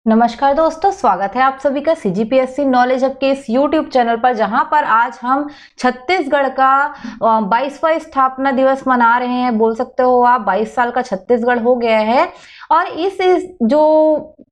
नमस्कार दोस्तों, स्वागत है आप सभी का सीजीपीएससी नॉलेज हब के इस यूट्यूब चैनल पर, जहां पर आज हम छत्तीसगढ़ का 22वां स्थापना दिवस मना रहे हैं। बोल सकते हो आप 22 साल का छत्तीसगढ़ हो गया है। और इस जो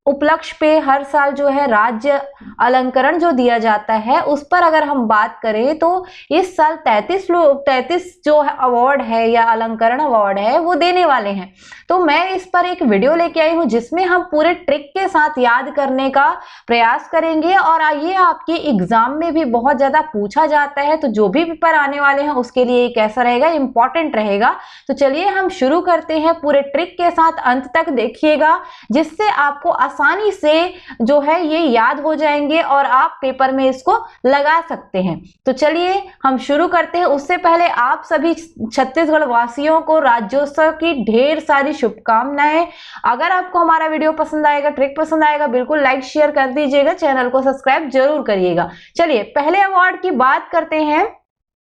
उपलक्ष्य पे हर साल जो है राज्य अलंकरण जो दिया जाता है, उस पर अगर हम बात करें तो इस साल 33 जो अवार्ड है या अलंकरण अवार्ड है वो देने वाले हैं। तो मैं इस पर एक वीडियो लेके आई हूँ जिसमें हम पूरे ट्रिक के साथ याद करने का प्रयास करेंगे। और ये आपके एग्जाम में भी बहुत ज्यादा पूछा जाता है, तो जो भी पेपर आने वाले हैं उसके लिए कैसा रहेगा, इंपॉर्टेंट रहेगा। तो चलिए हम शुरू करते हैं पूरे ट्रिक के साथ, अंत तक देखिएगा, जिससे आपको आसानी से जो है ये याद हो जाएंगे और आप पेपर में इसको लगा सकते हैं। तो चलिए हम शुरू करते हैं। उससे पहले आप सभी छत्तीसगढ़ वासियों को राज्योत्सव की ढेर सारी शुभकामनाएं। अगर आपको हमारा वीडियो पसंद आएगा, ट्रिक पसंद आएगा, बिल्कुल लाइक शेयर कर दीजिएगा, चैनल को सब्सक्राइब जरूर करिएगा। चलिए पहले अवार्ड की बात करते हैं।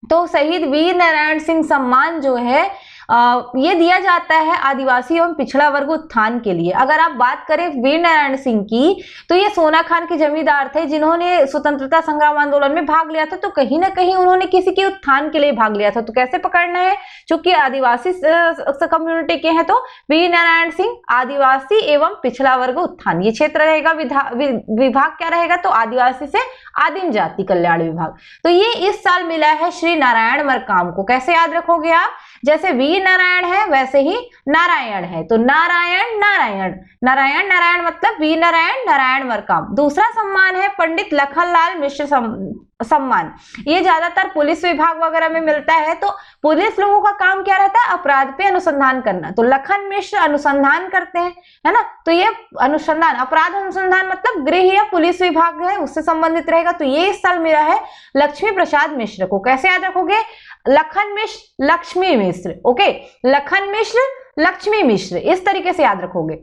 तो शहीद वीर नारायण सिंह सम्मान जो है ये दिया जाता है आदिवासी एवं पिछड़ा वर्ग उत्थान के लिए। अगर आप बात करें वीर नारायण सिंह की, तो ये सोना खान के जमींदार थे जिन्होंने स्वतंत्रता संग्राम आंदोलन में भाग लिया था। तो कहीं ना कहीं उन्होंने किसी के उत्थान के लिए भाग लिया था। तो कैसे पकड़ना है, चूंकि आदिवासी कम्युनिटी के हैं, तो वीर नारायण सिंह आदिवासी एवं पिछड़ा वर्ग उत्थान ये क्षेत्र रहेगा। विभाग क्या रहेगा, तो आदिवासी से आदिम जाति कल्याण विभाग। तो ये इस साल मिला है श्री नारायण मरकाम को। कैसे याद रखोगे आप, जैसे वीर नारायण है वैसे ही नारायण है, तो नारायण नारायण नारायण नारायण मतलब वीर नारायण नारायण मरकाम। दूसरा सम्मान है पंडित लखनलाल मिश्र सम्मान। ये ज्यादातर पुलिस विभाग वगैरह में मिलता है। तो पुलिस लोगों का काम क्या रहता है, अपराध पे अनुसंधान करना। तो लखन मिश्र अनुसंधान करते हैं, है ना। तो ये अनुसंधान, अपराध अनुसंधान मतलब गृह या पुलिस विभाग है उससे संबंधित रहेगा। तो ये इस साल मिला है लक्ष्मी प्रसाद मिश्र को। कैसे याद रखोगे, लखन मिश्र लक्ष्मी मिश्र, ओके, लखन मिश्र लक्ष्मी मिश्र, इस तरीके से याद रखोगे।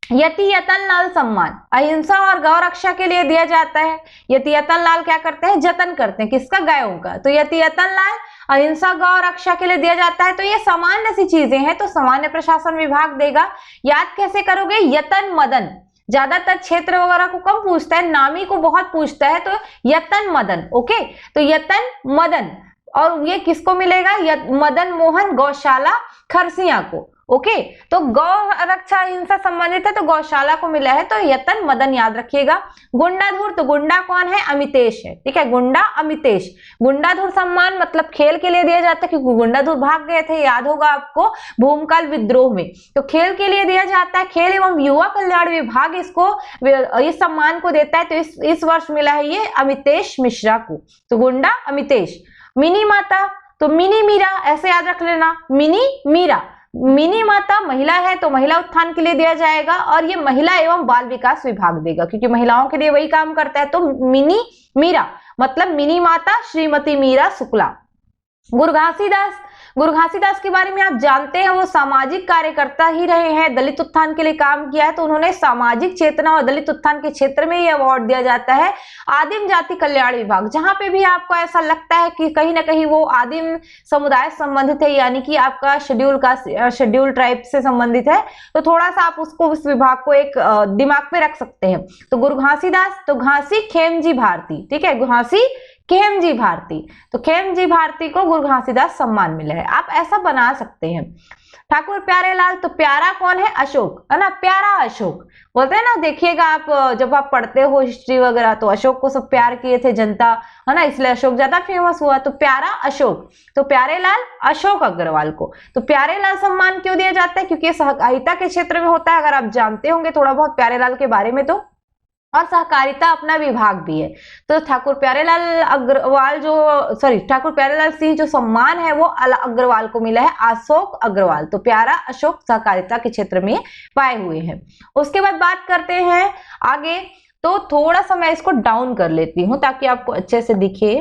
यति यतन लाल सम्मान अहिंसा और गौ रक्षा के लिए दिया जाता है। यति यतन लाल क्या करते हैं, जतन करते हैं, किसका, गायों का। तो यति यतन लाल अहिंसा गौ रक्षा के लिए दिया जाता है। तो ये सामान्य सी चीजें हैं, तो सामान्य प्रशासन विभाग देगा। याद कैसे करोगे, यतन मदन, ज्यादातर क्षेत्र वगैरह को कम पूछता है, नामी को बहुत पूछता है। तो यतन मदन, ओके, तो यतन मदन, और ये किसको मिलेगा, मदन मोहन गौशाला खरसिया को, ओके। तो गौ रक्षा हिंसा संबंधित है, तो गौशाला को मिला है। तो यतन मदन याद रखिएगा। गुंडाधुर, तो गुंडा कौन है, अमितेश है, ठीक है, गुंडा अमितेश। गुंडाधुर सम्मान मतलब खेल के लिए दिया जाता है, क्योंकि गुंडाधुर भाग गए थे, याद होगा आपको, भूमकाल विद्रोह में। तो खेल के लिए दिया जाता है। खेल एवं युवा कल्याण विभाग इसको इस सम्मान को देता है। तो इस वर्ष मिला है ये अमितेश मिश्रा को। तो गुंडा अमितेश। मिनी माता, तो मिनी मीरा, ऐसे याद रख लेना, मिनी मीरा। मिनी माता महिला है, तो महिला उत्थान के लिए दिया जाएगा। और ये महिला एवं बाल विकास विभाग देगा, क्योंकि महिलाओं के लिए वही काम करता है। तो मिनी मीरा मतलब मिनी माता श्रीमती मीरा शुक्ला। गुरु घासीदास, गुरु घासीदास के बारे में आप जानते हैं, वो सामाजिक कार्यकर्ता ही रहे हैं, दलित उत्थान के लिए काम किया है। तो उन्होंने सामाजिक चेतना और दलित उत्थान के क्षेत्र में ये अवार्ड दिया जाता है। आदिम जाति कल्याण विभाग, जहां पे भी आपको ऐसा लगता है कि कहीं ना कहीं वो आदिम समुदाय से संबंधित है, यानी कि आपका शेड्यूल ट्राइब से संबंधित है, तो थोड़ा सा आप उसको, उस विभाग को एक दिमाग में रख सकते हैं। तो गुरु घासीदास, तो घासी खेमजी भारती, ठीक है, घासी खेमजी भारती। तो खेमजी भारती को गुरु घासीदास सम्मान मिला है। आप ऐसा बना सकते हैं। ठाकुर प्यारेलाल, तो प्यारा कौन है, अशोक, है ना, प्यारा अशोक बोलते हैं ना। देखिएगा आप जब आप पढ़ते हो हिस्ट्री वगैरह, तो अशोक को सब प्यार किए थे जनता, है ना, इसलिए अशोक ज्यादा फेमस हुआ। तो प्यारा अशोक, तो प्यारेलाल अशोक अग्रवाल को। तो प्यारेलाल सम्मान क्यों दिया जाता है, क्योंकि सहकारिता के क्षेत्र में होता है। अगर आप जानते होंगे थोड़ा बहुत प्यारेलाल के बारे में, तो और सहकारिता अपना विभाग भी है। तो ठाकुर प्यारेलाल अग्रवाल ठाकुर प्यारेलाल सिंह जो सम्मान है वो अग्रवाल को मिला है, अशोक अग्रवाल। तो प्यारा अशोक सहकारिता के क्षेत्र में पाए हुए हैं। उसके बाद बात करते हैं आगे। तो थोड़ा सा मैं इसको डाउन कर लेती हूं ताकि आपको अच्छे से दिखे।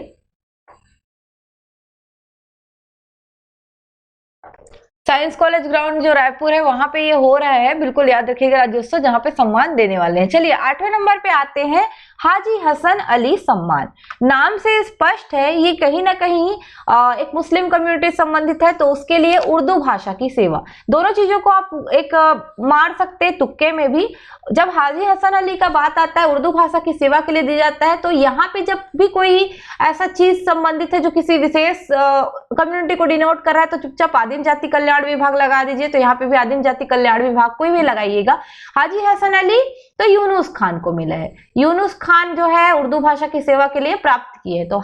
साइंस कॉलेज ग्राउंड जो रायपुर है वहां पे ये हो रहा है, बिल्कुल याद रखिएगा राज्योत्सव, जहां पे सम्मान देने वाले हैं। चलिए 8वें नंबर पे आते हैं, हाजी हसन अली सम्मान। नाम से स्पष्ट है ये कहीं ना कहीं एक मुस्लिम कम्युनिटी संबंधित है, तो उसके लिए उर्दू भाषा की सेवा, दोनों चीजों को आप एक मार सकते हैं तुक्के में भी। जब हाजी हसन अली का बात आता है उर्दू भाषा की सेवा के लिए दी जाता है, तो यहाँ पे जब भी कोई ऐसा चीज संबंधित है जो किसी विशेष कम्युनिटी को डिनोट कर रहा है, तो चुपचाप आदिम जाति कल्याण विभाग लगा दीजिए। तो यहाँ पे भी आदिम जाति कल्याण विभाग कोई भी लगाइएगा। हाजी हसन अली तो यूनुस खान को मिला है, यूनुस खान जो है उर्दू भाषा की सेवा के लिए प्राप्त किए हैं। तो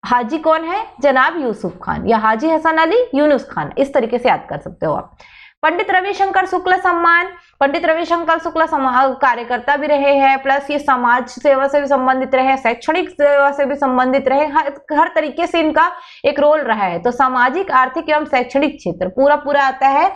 हाजी कौन है? जनाब यूसुफ खान, या हाजी हसन अली यूनुस खान, इस तरीके से याद कर सकते हो आप। पंडित रविशंकर शुक्ल सम्मान, पंडित रविशंकर शुक्ल कार्यकर्ता भी रहे हैं, प्लस ये समाज सेवा से भी संबंधित रहे, शैक्षणिक सेवा से भी संबंधित रहे, हर तरीके से इनका एक रोल रहा है। तो सामाजिक, आर्थिक एवं शैक्षणिक क्षेत्र पूरा आता है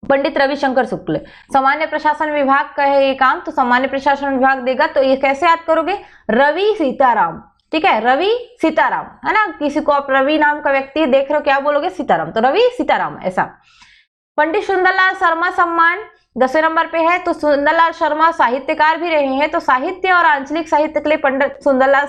पंडित रविशंकर शुक्ल। सामान्य प्रशासन विभाग का है ये काम, तो सामान्य प्रशासन विभाग देगा। तो ये कैसे याद करोगे? रवि सीताराम, ठीक है, रवि सीताराम है ना। किसी को आप रवि नाम का व्यक्ति देख रहे हो, क्या बोलोगे? सीताराम, तो रवि सीताराम ऐसा। पंडित सुंदरलाल शर्मा सम्मान 10वें नंबर पे है। तो सुंदरलाल शर्मा साहित्यकार भी रहे हैं, तो साहित्य और आंचलिक साहित्य के लिए पंडित सुंदरलाल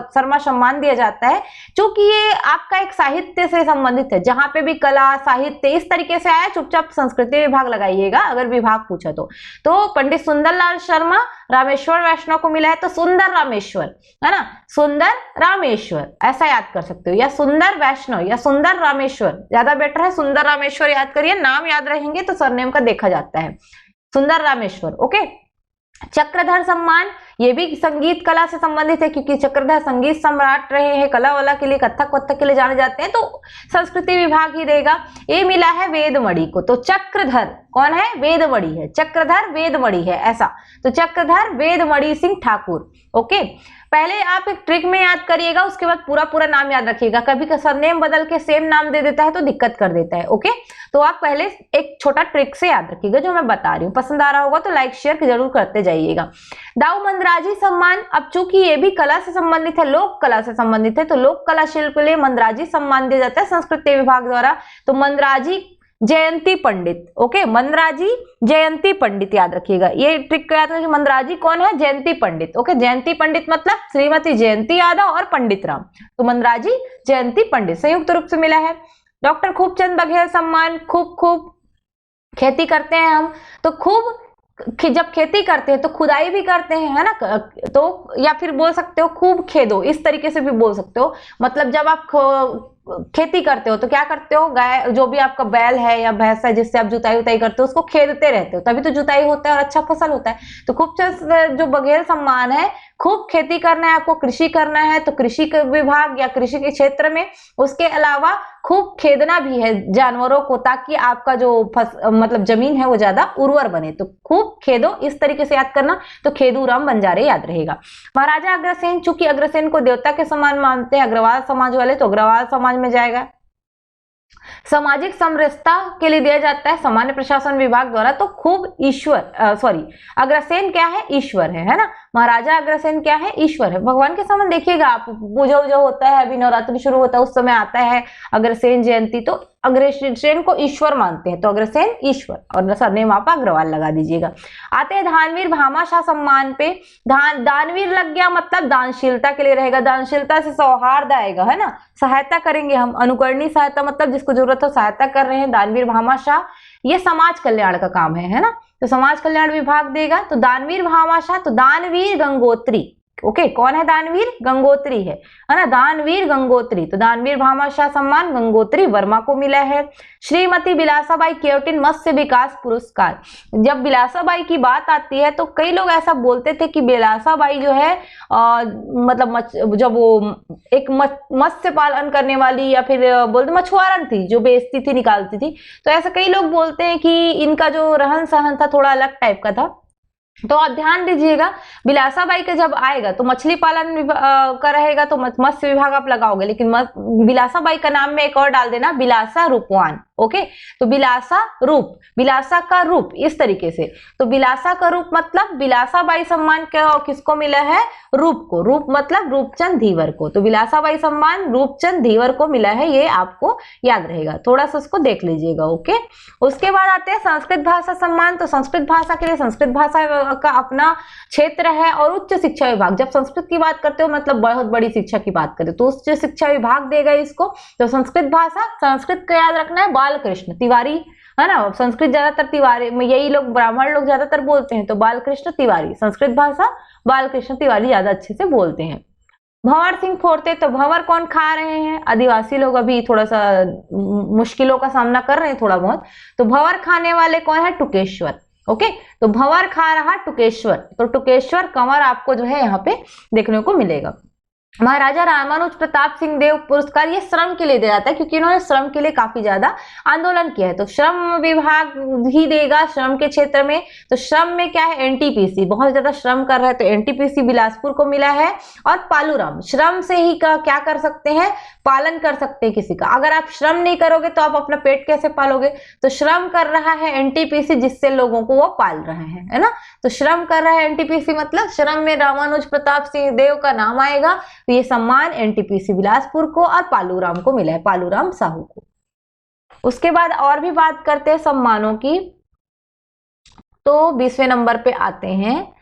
शर्मा सम्मान दिया जाता है, क्योंकि ये आपका एक साहित्य से संबंधित है। जहां पे भी कला साहित्य इस तरीके से आया, चुपचाप संस्कृति विभाग लगाइएगा अगर विभाग पूछा तो पंडित सुंदरलाल शर्मा रामेश्वर वैष्णव को मिला है, तो सुंदर रामेश्वर है ना, सुंदर रामेश्वर ऐसा याद कर सकते हो, या सुंदर वैष्णव या सुंदर रामेश्वर, ज्यादा बेटर है सुंदर रामेश्वर याद करिए। नाम याद रहेंगे तो सरनेम का देखा जाता है, सुंदर रामेश्वर। ओके। चक्रधर सम्मान, ये भी संगीत कला से संबंधित है, क्योंकि चक्रधर संगीत सम्राट रहे हैं, कला वाला के लिए, कथक वत्थक के लिए जाने जाते हैं, तो संस्कृति विभाग ही देगा। ये मिला है वेदमणि को, तो चक्रधर कौन है? वेदमणि है, चक्रधर वेदमणि है ऐसा। तो चक्रधर वेदमणि सिंह ठाकुर। ओके, पहले आप एक ट्रिक में याद करिएगा, उसके बाद पूरा नाम याद रखिएगा। कभी का सरनेम बदल के सेम नाम दे देता है तो दिक्कत कर देता है। ओके, तो आप पहले एक छोटा ट्रिक से याद रखिएगा जो मैं बता रही हूँ। पसंद आ रहा होगा तो लाइक शेयर जरूर करते जाइएगा। दाऊ मंदराजी सम्मान, अब चूंकि ये भी कला से संबंधित है, लोक कला से संबंधित है, तो लोक कला शिल्प के लिए मंदराजी सम्मान दिया जाता है संस्कृति विभाग द्वारा। तो मंदराजी जयंती पंडित, ओके, मंदराजी जयंती पंडित याद रखिएगा, ये ट्रिक को याद रखिए। मंदराजी कौन है? जयंती पंडित। ओके, जयंती पंडित मतलब श्रीमती जयंती यादव और पंडित राम, तो मंदराजी जयंती पंडित संयुक्त रूप से मिला है। डॉक्टर खूबचंद बघेल सम्मान, खूब खेती करते हैं हम, तो खूब जब खेती करते हैं तो खुदाई भी करते हैं, है ना, तो या फिर बोल सकते हो खूब खेदो, इस तरीके से भी बोल सकते हो। मतलब जब आप खेती करते हो तो क्या करते हो? गाय, जो भी आपका बैल है या भैंस है जिससे आप जुताई उताई करते हो, उसको खेदते रहते हो, तभी तो जुताई होता है और अच्छा फसल होता है। तो खूबचंद जो बघेल सम्मान है, खूब खेती करना है आपको, कृषि करना है, तो कृषि विभाग या कृषि के क्षेत्र में, उसके अलावा खूब खेदना भी है जानवरों को, ताकि आपका जो मतलब जमीन है वो ज्यादा उर्वर बने। तो खूब खेदो, इस तरीके से याद करना, तो खेदूराम बंजारे याद रहेगा। महाराजा अग्रसेन, चूंकि अग्रसेन को देवता के समान मानते हैं अग्रवाल समाज वाले, तो अग्रवाल समाज में जाएगा। सामाजिक समरसता के लिए दिया जाता है सामान्य प्रशासन विभाग द्वारा, तो खूब ईश्वर अग्रसेन क्या है? ईश्वर है ना। महाराजा अग्रसेन क्या है? ईश्वर है। भगवान के समान देखिएगा आप, पूजा उजा होता है, अभी नवरात्रि शुरू होता है, उस समय आता है अग्रसेन जयंती, तो अग्रसेन को ईश्वर मानते हैं, तो अग्रसेन ईश्वर, और सरनेम आप अग्रवाल लगा दीजिएगा। आते हैं दानवीर भामाशाह सम्मान पे। दानवीर लग गया मतलब दानशीलता के लिए रहेगा, दानशीलता से सौहार्द आएगा, है ना, सहायता करेंगे हम, अनुकरणीय सहायता मतलब जिसको जरूरत हो सहायता कर रहे हैं। दानवीर भामाशाह ये समाज कल्याण का काम है ना, तो समाज कल्याण विभाग देगा। तो दानवीर भामाशाह, तो दानवीर गंगोत्री, ओके, कौन है? दानवीर गंगोत्री है ना, दानवीर गंगोत्री। तो दानवीर भामाशाह सम्मान गंगोत्री वर्मा को मिला है। श्रीमती बिलासाबाई केवटिन मत्स्य विकास पुरस्कार, जब बिलासाबाई की बात आती है तो कई लोग ऐसा बोलते थे कि बिलासाबाई जो है मतलब जब वो एक मत्स्य पालन करने वाली या फिर बोलते मछुआरन थी, जो बेचती थी निकालती थी, तो ऐसा कई लोग बोलते हैं कि इनका जो रहन सहन था थोड़ा अलग टाइप का था। तो आप ध्यान दीजिएगा, बिलासाबाई का जब आएगा तो मछली पालन का रहेगा, तो मत्स्य विभाग आप लगाओगे, लेकिन बिलासाबाई का नाम में एक और डाल देना, बिलासा रूपवान। ओके। तो बिलासा रूप, बिलासा का रूप इस तरीके से। तो बिलासा का रूप मतलब बिलासाबाई सम्मान किसको मिला है? रूप को। रूप मतलब रूपचंद धीवर को। तो बिलासाबाई सम्मान रूपचंद धीवर को मिला है, ये आपको याद रहेगा, थोड़ा सा उसको देख लीजिएगा। ओके। उसके बाद आते हैं संस्कृत भाषा सम्मान। तो संस्कृत भाषा के लिए संस्कृत भाषा का अपना क्षेत्र है और उच्च शिक्षा विभाग, जब संस्कृत की बात करते हो मतलब बहुत बड़ी शिक्षा की बात करें तो उच्च शिक्षा विभाग देगा इसको। तो संस्कृत भाषा, संस्कृत का याद रखना है बालकृष्ण तिवारी, है ना। संस्कृत ज्यादातर तिवारी में यही लोग ब्राह्मण लोग ज्यादातर बोलते हैं, तो बालकृष्ण तिवारी, संस्कृत भाषा बालकृष्ण तिवारी ज्यादा अच्छे से बोलते हैं। भंवर सिंह फोर्ते, तो भंवर कौन खा रहे हैं? आदिवासी लोग अभी थोड़ा सा मुश्किलों का सामना कर रहे हैं थोड़ा बहुत, तो भंवर खाने वाले कौन है? टुकेश्वर। ओके। तो भंवर खा रहा टुकेश्वर, तो टुकेश्वर कंवर आपको जो है यहाँ पे देखने को मिलेगा। महाराजा रामानुज प्रताप सिंह देव पुरस्कार ये श्रम के लिए दिया जाता है क्योंकि इन्होंने श्रम के लिए काफी ज्यादा आंदोलन किया है। तो श्रम विभाग ही देगा श्रम के क्षेत्र में। तो श्रम में क्या है? एनटीपीसी, बहुत ज्यादा श्रम कर रहा है तो एनटीपीसी बिलासपुर को मिला है। और पालूराम, श्रम से ही क्या कर सकते हैं? पालन कर सकते हैं किसी का। अगर आप श्रम नहीं करोगे तो आप अपना पेट कैसे पालोगे? तो श्रम कर रहा है एनटीपीसी, जिससे लोगों को वो पाल रहे हैं, है ना। तो श्रम कर रहा है एनटीपीसी मतलब श्रम में रामानुज प्रताप सिंह देव का नाम आएगा। तो ये सम्मान एनटीपीसी बिलासपुर को और पालूराम को मिला है, पालूराम साहू को। उसके बाद और भी बात करते हैं सम्मानों की। तो 20वें नंबर पे आते हैं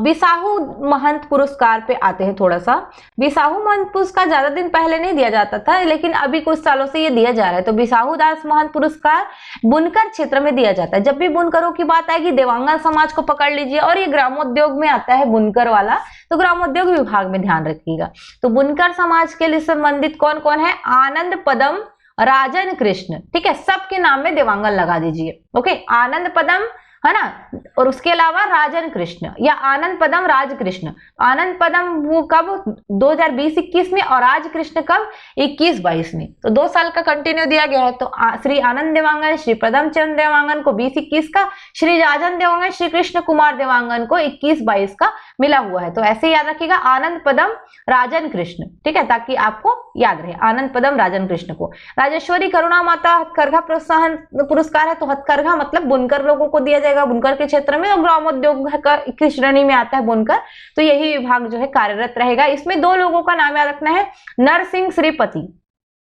बिसाहू महंत पुरस्कार पे आते हैं थोड़ा सा। बिसाहू महंत पुरस्कार ज्यादा दिन पहले नहीं दिया जाता था, लेकिन अभी कुछ सालों से ये दिया जा रहा है। तो बिसाहू दास महंत पुरस्कार बुनकर क्षेत्र में दिया जाता है। जब भी बुनकरों की बात आएगी देवांगन समाज को पकड़ लीजिए, और ये ग्रामोद्योग में आता है बुनकर वाला, तो ग्रामोद्योग विभाग में ध्यान रखिएगा। तो बुनकर समाज के लिए संबंधित कौन कौन है? आनंद पदम, राजन कृष्ण, ठीक है, सबके नाम में देवांगन लगा दीजिए। ओके। आनंद पदम, है ना, और उसके अलावा राजन कृष्ण या आनंद पदम राज कृष्ण। आनंद पदम वो कब? 2020-21 में, और राज कृष्ण कब? 21-22 में। तो 2 साल का कंटिन्यू दिया गया है। तो श्री आनंद देवांगन, श्री पदम चंद्र देवांगन को 20-21 का, श्री राजन देवांगन, श्री कृष्ण कुमार देवांगन को 21-22 का मिला हुआ है। तो ऐसे याद रखिएगा, आनंद पदम राजन कृष्ण, ठीक है, ताकि आपको याद रहे आनंद पदम राजन कृष्ण को। राजेश्वरी करुणा माता हथकरघा प्रोत्साहन पुरस्कार है। तो हथकरघा मतलब बुनकर लोगों को दिया जाएगा, बुनकर के क्षेत्र में, और ग्रामोद्योग की श्रेणी में आता है बुनकर। तो यही विभाग जो है कार्यरत रहेगा। इसमें 2 लोगों का नाम याद रखना है, नरसिंह श्रीपति।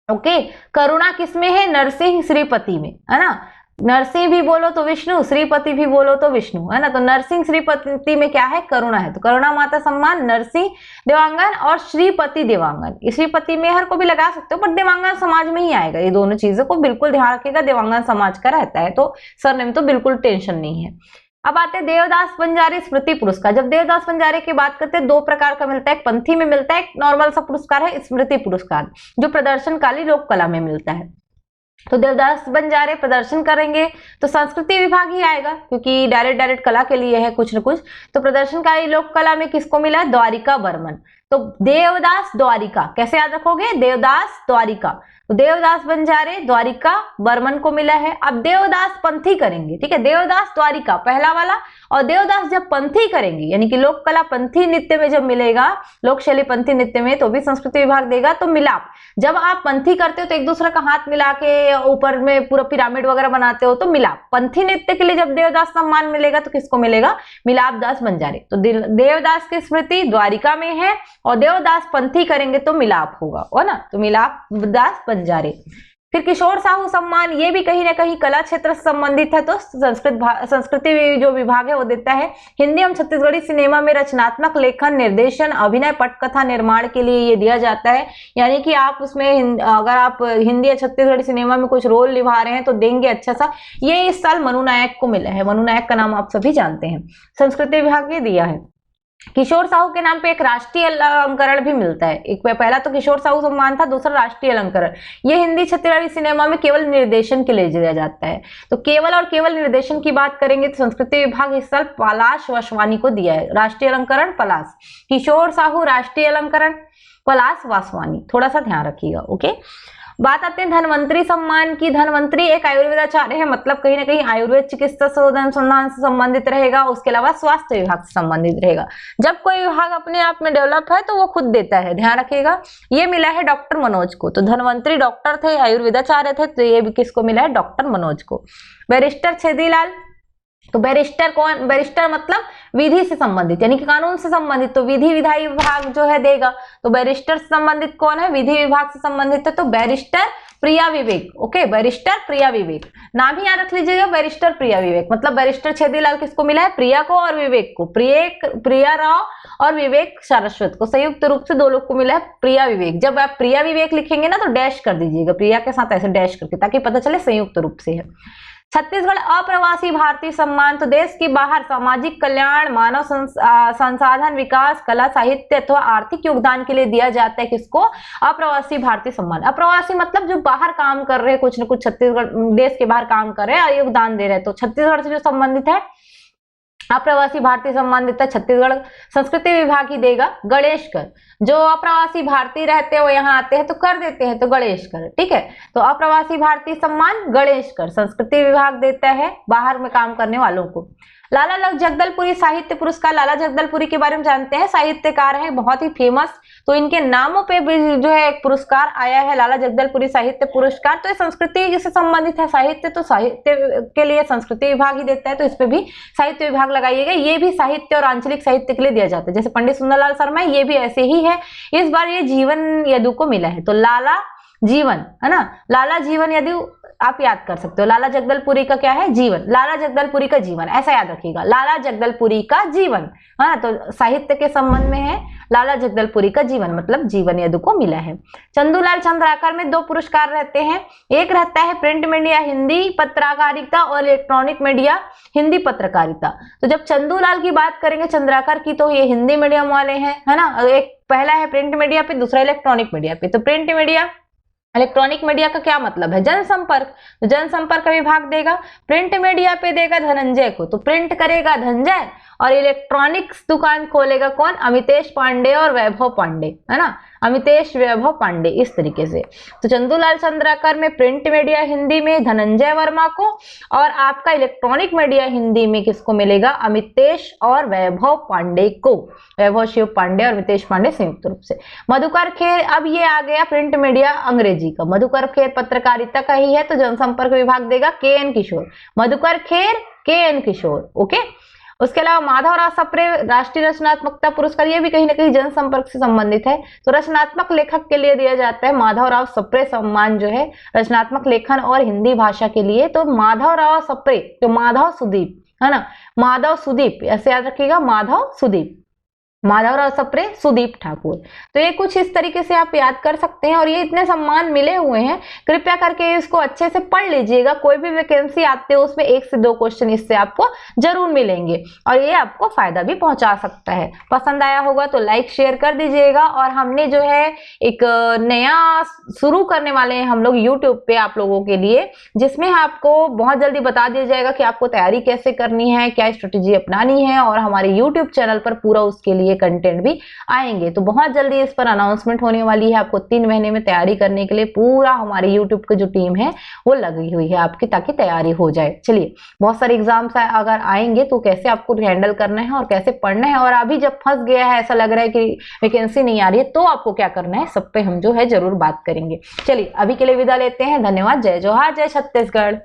ओके। करुणा किसमें है? नरसिंह श्रीपति में, है ना। नरसिंह भी बोलो तो विष्णु, श्रीपति भी बोलो तो विष्णु, है ना। तो नरसिंह श्रीपति में क्या है? करुणा है। तो करुणा माता सम्मान नरसिंह देवांगन और श्रीपति देवांगन। श्रीपति मेहर को भी लगा सकते हो, बट देवांगन समाज में ही आएगा। ये दोनों चीजों को बिल्कुल ध्यान रखिएगा, देवांगन समाज का रहता है, तो सरनेम तो बिल्कुल टेंशन नहीं है। अब आते हैं देवदास बंजारे स्मृति पुरस्कार। जब देवदास बंजारे की बात करते हैं 2 प्रकार का मिलता है, एक पंथी में मिलता है, एक नॉर्मल सा पुरस्कार है स्मृति पुरस्कार, जो प्रदर्शनकाली लोक कला में मिलता है। तो देवदास बंजारे प्रदर्शन करेंगे तो संस्कृति विभाग ही आएगा, क्योंकि डायरेक्ट कला के लिए है कुछ न कुछ। तो प्रदर्शनकारी लोक कला में किसको मिला है? द्वारिका बर्मन। तो देवदास द्वारिका कैसे याद रखोगे? देवदास द्वारिका। तो देवदास बंजारे द्वारिका बर्मन को मिला है। अब देवदास पंथी करेंगे, ठीक है, देवदास द्वारिका पहला वाला, और देवदास जब पंथी करेंगे यानी कि लोक कला पंथी नृत्य में जब मिलेगा, लोक शैली पंथी नृत्य में, तो भी संस्कृति विभाग देगा। तो मिलाप, जब आप पंथी करते हो तो एक दूसरे का हाथ मिला के ऊपर में पूरा पिरामिड वगैरह बनाते हो, तो मिलाप। पंथी नृत्य के लिए जब देवदास सम्मान मिलेगा तो किसको मिलेगा? मिलाप दास बंजारे। तो देवदास की स्मृति द्वारिका में है, और देवदास पंथी करेंगे तो मिलाप होगा, है ना। तो मिलाप दास बंजारे। फिर किशोर साहू सम्मान, ये भी कहीं ना कहीं कला क्षेत्र से संबंधित है, तो संस्कृति जो विभाग है वो देता है। हिंदी एवं छत्तीसगढ़ी सिनेमा में रचनात्मक लेखन, निर्देशन, अभिनय, पटकथा निर्माण के लिए ये दिया जाता है। यानी कि आप उसमें अगर आप हिंदी या छत्तीसगढ़ी सिनेमा में कुछ रोल निभा रहे हैं तो देंगे अच्छा सा। ये इस साल मनु नायक को मिला है, मनु नायक का नाम आप सभी जानते हैं, संस्कृति विभाग ने दिया है। किशोर साहू के नाम पे एक राष्ट्रीय अलंकरण भी मिलता है। एक पहला तो किशोर साहू सम्मान था, दूसरा राष्ट्रीय अलंकरण। ये हिंदी छत्तीसगढ़ी सिनेमा में केवल निर्देशन के लिए दिया जाता है। तो केवल और केवल निर्देशन की बात करेंगे तो संस्कृति विभाग इस साल पलाश वासवानी को दिया है। राष्ट्रीय अलंकरण पलाश, किशोर साहू राष्ट्रीय अलंकरण पलाश वासवानी, थोड़ा सा ध्यान रखिएगा। ओके। बात आते हैं धन्वंतरी सम्मान की। धन्वंतरी एक आयुर्वेदाचार्य है, मतलब कहीं ना कहीं आयुर्वेद चिकित्सा शोधन अनुसंधान से संबंधित रहेगा, उसके अलावा स्वास्थ्य विभाग से संबंधित रहेगा। जब कोई विभाग अपने आप में डेवलप है तो वो खुद देता है, ध्यान रखिएगा। ये मिला है डॉक्टर मनोज को, तो धन्वंतरी डॉक्टर थे, आयुर्वेदाचार्य थे, तो ये भी किसको मिला है, डॉक्टर मनोज को। बैरिस्टर छेदीलाल, तो बैरिस्टर कौन, बैरिस्टर मतलब विधि से संबंधित यानी कि कानून से संबंधित, तो विधि विधायी विभाग जो है देगा। तो बैरिस्टर से संबंधित कौन है, विधि विभाग से संबंधित है, तो बैरिस्टर प्रिया विवेक। ओके, बैरिस्टर प्रिया विवेक, नाम ही याद रख लीजिएगा, बैरिस्टर प्रिया विवेक। मतलब बैरिस्टर छेदीलाल किसको मिला है, प्रिया को और विवेक को, प्रिया राव और विवेक सारस्वत को, संयुक्त रूप से दो लोग को मिला है प्रिया विवेक। जब आप प्रिया विवेक लिखेंगे ना तो डैश कर दीजिएगा, प्रिया के साथ ऐसे डैश करके, ताकि पता चले संयुक्त रूप से है। छत्तीसगढ़ अप्रवासी भारतीय सम्मान, तो देश के बाहर सामाजिक कल्याण, मानव संसाधन विकास, कला साहित्य अथवा आर्थिक योगदान के लिए दिया जाता है किसको, अप्रवासी भारतीय सम्मान। अप्रवासी मतलब जो बाहर काम कर रहे हैं, कुछ न कुछ छत्तीसगढ़ देश के बाहर काम कर रहे हैं, योगदान दे रहे हैं, तो छत्तीसगढ़ से जो संबंधित है अप्रवासी भारतीय सम्मान देता है छत्तीसगढ़, संस्कृति विभाग ही देगा। गणेश कर, जो अप्रवासी भारतीय रहते हैं वो यहाँ आते हैं तो कर देते हैं, तो गणेश कर, ठीक है। तो अप्रवासी भारतीय सम्मान गणेश कर संस्कृति विभाग देता है बाहर में काम करने वालों को। लाला जगदलपुरी साहित्य पुरस्कार, लाला जगदलपुरी के बारे में जानते हैं, साहित्यकार हैं, बहुत ही फेमस, तो इनके नामों पे भी जो है एक पुरस्कार आया है, लाला जगदलपुरी साहित्य पुरस्कार। तो ये संस्कृति से संबंधित है, साहित्य तो साहित्य के लिए संस्कृति विभाग ही देता है, तो इसमें भी साहित्य विभाग लगाइएगा। ये भी साहित्य और आंचलिक साहित्य के लिए दिया जाता है, जैसे पंडित सुंदरलाल शर्मा, ये भी ऐसे ही है। इस बार ये जीवन यदु को मिला है, तो लाला जीवन है ना, लाला जीवन यदु आप याद कर सकते हो। लाला जगदलपुरी का क्या है, जीवन, लाला जगदलपुरी का जीवन, ऐसा याद रखिएगा, लाला जगदलपुरी का जीवन, हाँ, तो साहित्य के संबंध में है लाला जगदलपुरी का जीवन, मतलब जीवन यदु को मिला है। चंदूलाल चंद्राकर में 2 पुरस्कार रहते हैं, एक रहता है प्रिंट मीडिया हिंदी पत्रकारिता और इलेक्ट्रॉनिक मीडिया हिंदी पत्रकारिता। तो जब चंदूलाल की बात करेंगे चंद्राकर की, तो ये हिंदी मीडियम वाले हैं, है ना। एक पहला है प्रिंट मीडिया पे, दूसरा इलेक्ट्रॉनिक मीडिया पे। तो प्रिंट मीडिया, इलेक्ट्रॉनिक मीडिया का क्या मतलब है, जनसंपर्क, तो जनसंपर्क विभाग देगा। प्रिंट मीडिया पे देगा धनंजय को, तो प्रिंट करेगा धनंजय, और इलेक्ट्रॉनिक्स दुकान खोलेगा कौन, अमितेश पांडे और वैभव पांडे, है ना, अमितेश वैभव पांडे, इस तरीके से। तो चंदूलाल चंद्राकर में प्रिंट मीडिया हिंदी में धनंजय वर्मा को, और आपका इलेक्ट्रॉनिक मीडिया हिंदी में किसको मिलेगा, अमितेश और वैभव पांडे को, वैभव शिव पांडे और अमितेश पांडे संयुक्त रूप से। मधुकर खेर, अब ये आ गया प्रिंट मीडिया अंग्रेजी का, मधुकर खेर पत्रकारिता का ही है, तो जनसंपर्क विभाग देगा के.एन. किशोर, मधुकर खेर के.एन. किशोर, ओके। उसके अलावा माधवराव सप्रे राष्ट्रीय रचनात्मकता पुरस्कार, ये भी कहीं ना कहीं जनसंपर्क से संबंधित है, तो रचनात्मक लेखक के लिए दिया जाता है माधवराव सप्रे सम्मान, जो है रचनात्मक लेखन और हिंदी भाषा के लिए। तो माधवराव सप्रे, तो माधव सुदीप, है ना, माधव सुदीप, ऐसे याद रखिएगा, माधव सुदीप, माधवराव सप्रे, सुदीप ठाकुर। तो ये कुछ इस तरीके से आप याद कर सकते हैं, और ये इतने सम्मान मिले हुए हैं, कृपया करके इसको अच्छे से पढ़ लीजिएगा। कोई भी वैकेंसी आते हो उसमें 1 से 2 क्वेश्चन इससे आपको जरूर मिलेंगे, और ये आपको फायदा भी पहुंचा सकता है। पसंद आया होगा तो लाइक शेयर कर दीजिएगा। और हमने जो है एक नया शुरू करने वाले हैं हम लोग यूट्यूब पे आप लोगों के लिए, जिसमें आपको बहुत जल्दी बता दिया जाएगा कि आपको तैयारी कैसे करनी है, क्या स्ट्रेटेजी अपनानी है, और हमारे यूट्यूब चैनल पर पूरा उसके लिए कंटेंट भी आएंगे। तो बहुत जल्दी इस पर अनाउंसमेंट होने वाली है। आपको 3 महीने में तैयारी करने के लिए पूरा हमारे यूट्यूब की जो टीम है वो लगी हुई है आपकी, ताकि तैयारी हो जाए। चलिए, बहुत सारे एग्जाम्स अगर आएंगे तो कैसे आपको हैंडल करना है और कैसे पढ़ना है, और अभी जब फंस गया है, ऐसा लग रहा है कि वैकेंसी नहीं आ रही है, तो आपको क्या करना है, सब पे हम जो है जरूर बात करेंगे। चलिए, अभी के लिए विदा लेते हैं। धन्यवाद। जय जोहार, जय छत्तीसगढ़।